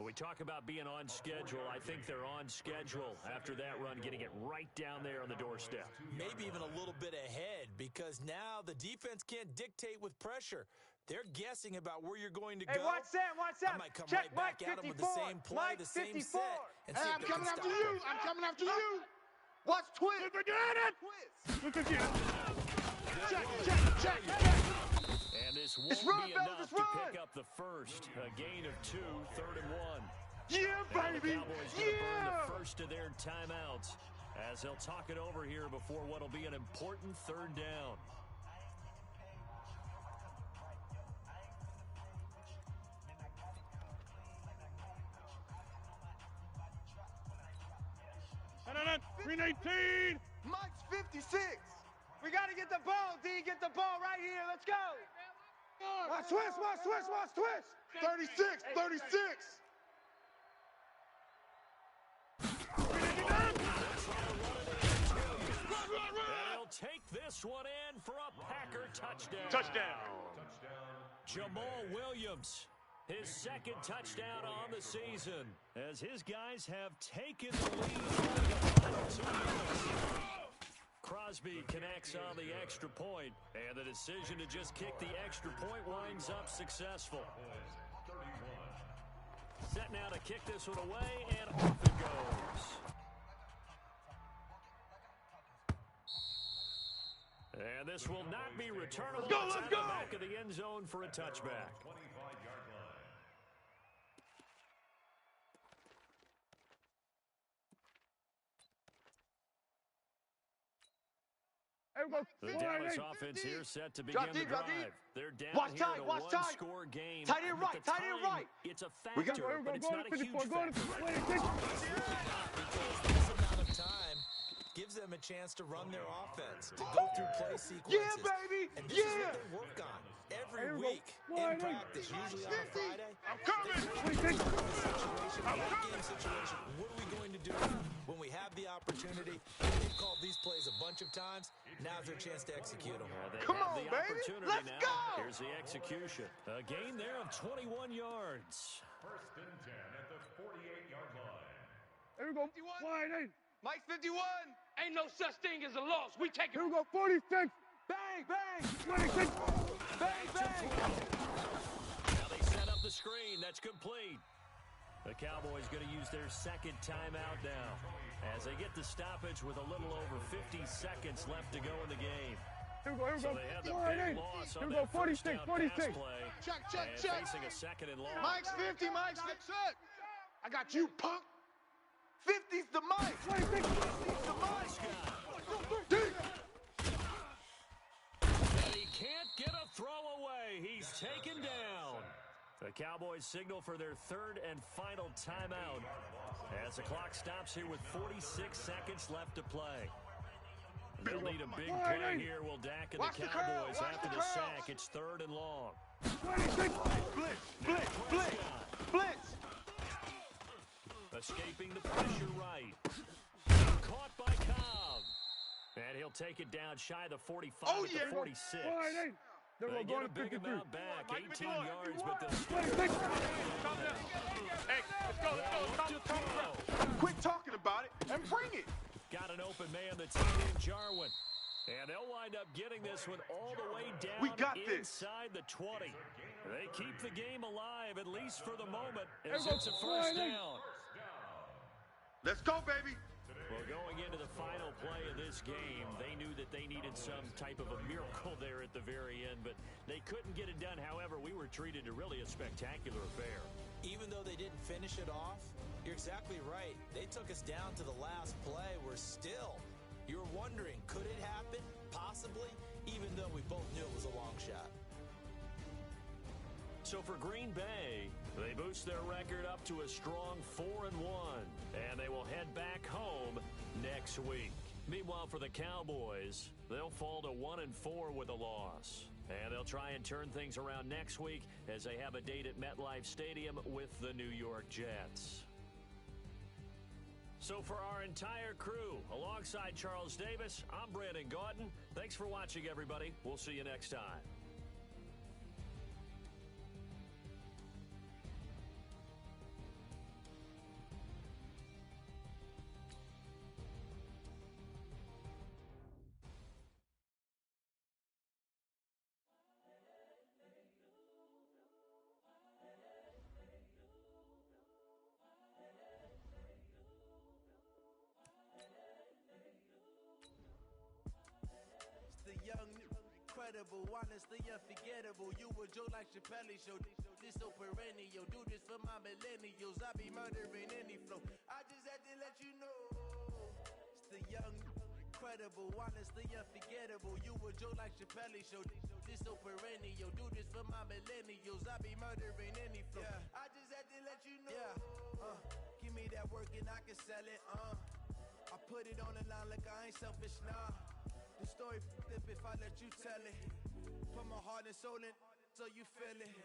When we talk about being on schedule, I think they're on schedule after that run, getting it right down there on the doorstep. Maybe even a little bit ahead, because now the defense can't dictate with pressure. They're guessing about where you're going to Hey, go. watch Sam, watch Sam. I might come Check right back Mike at them with the 54. same play, Mike the same 54. set, and see Hey, if I'm they coming can after stop you. it. I'm coming after you. Watch twist. Look again. Twist. Look again. Check, check, check, check. And this won't It's run, be fellas, enough it's to run. pick up the first. A gain of 2, 3rd and 1. Yeah, And the baby. Cowboys going to burn Yeah. the first of their timeouts as they'll talk it over here before what will be an important 3rd down. And 319. Mike's 56. We got to get the ball, D. Get the ball right here. Let's go. Watch twist, watch twist, watch twist. 36, 36. And he'll take this one in for a Packer touchdown. Jamal Williams, his 2nd touchdown on the season, as his guys have taken the lead for the final 2 minutes. Crosby connects on the extra point, and the decision to just kick the extra point winds up successful. Set now to kick this one away, and off it goes. And this will not be returnable. Let's go, It's let's out go. of the back of the end zone for a touchback. 25-yard line. The Dallas offense here set to begin Drop the deep, drop drive. deep. They're down Watch here tight, in a watch tight. one-score game. Tight end At right, the tight end time, right. It's a We got- factor, but it's not a huge factor. Because this amount of time gives them a chance to run their offense, to go through play sequences. Yeah, baby. And this is Yeah. what they work on every week in practice, usually on a Friday. I'm coming. Game situation. What are we going to do when we have the opportunity? They've called these plays a bunch of times. Now's their chance to execute them. They Come have on, the baby. opportunity Let's now. go. Here's the execution. A gain there of 21 yards. 1st and 10 at the 48-yard line. Here we go. Wide in. Mike's 51. Ain't no such thing as a loss. We take it. Here we go. 46. Bang, bang. 26. Bang, bang. Now they set up the screen. That's complete. The Cowboys going to use their 2nd timeout now as they get the stoppage with a little over 50 seconds left to go in the game. Here we go. Here we So go. they had the Wide big in. loss Here on we go. that first 46. down 46. pass play. Check, check, And check. facing a 2nd and long. Mike's 50, Mike's 50. I got you, punk. 50's the Mike. 26. 50's the Mike. Cowboys signal for their third and final timeout as the clock stops here with 46 seconds left to play. They'll need a big play here. Will Dak and the Cowboys after the sack. It's third and long. 26. Blitz, blitz, blitz, blitz. Escaping the pressure right. Caught by Cobb. And he'll take it down shy of the 45 at the 46. They get a big amount back, 18 yards, but they'll... Hey, let's go. Quit talking about it and bring it. Got an open man, the tight end, Jarwin. And they'll wind up getting this one all the way down inside the 20. They keep the game alive, at least for the moment, as it's a first down. Let's go, baby. Well, going into the final play of this game, they knew that they needed some type of a miracle there at the very end, but they couldn't get it done. However, we were treated to really a spectacular affair. Even though they didn't finish it off, you're exactly right. They took us down to the last play. We're still. You're wondering, could it happen? Possibly, even though we both knew it was a long shot. So for Green Bay, they boost their record up to a strong 4-1, and they will head back home next week. Meanwhile, for the Cowboys, they'll fall to 1-4 with a loss. And they'll try and turn things around next week as they have a date at MetLife Stadium with the New York Jets. So for our entire crew, alongside Charles Davis, I'm Brandon Gaudin. Thanks for watching, everybody. We'll see you next time. Honestly unforgettable. You a Joe like Chappelle show. This so perennial. Do this for my millennials. I be murdering any flow. I just had to let you know. It's the young, incredible, honestly unforgettable. You a Joe like Chappelle show. This so perennial. Do this for my millennials. I be murdering any flow. Yeah. I just had to let you know. Yeah. Give me that work and I can sell it. I put it on the line like I ain't selfish, nah. The story flip if I let you tell it. Put my heart and soul in so you feel it.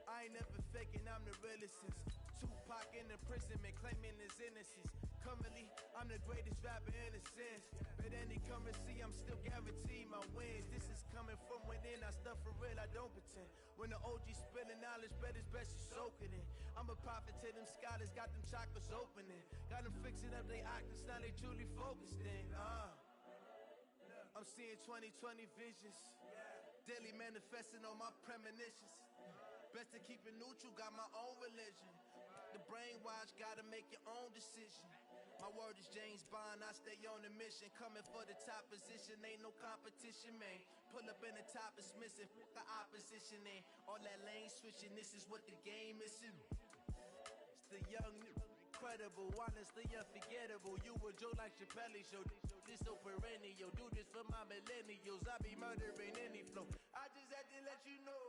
I ain't never faking, I'm the realest since Tupac in imprisonment, claiming his innocence. Currently, I'm the greatest rapper in a sense. But any currency, I'm still guaranteed my wins. This is coming from within, I stuff for real, I don't pretend. When the OG spilling knowledge, bet it's best you soak it in. I'm a prophet to them scholars, got them chakras opening. Got them fixing up they octaves, now they truly focused in. I'm seeing 2020 visions. Daily manifesting on my premonitions. Best to keep it neutral, got my own religion. The brainwash, gotta make your own decision. My word is James Bond, I stay on the mission. Coming for the top position, ain't no competition, man. Pull up in the top, it's missing, the opposition ain't. All that lane switching, this is what the game is. It's the young, incredible, honestly unforgettable. You a Joe like Chappelle show. This so perennial. Do this for my millennials. I be murdering any flow. I just had to let you know.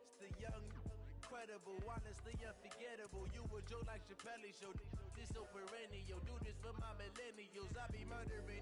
It's the young, incredible, honestly unforgettable. You a Joe like Chappelle show. This so perennial. Do this for my millennials. I be murdering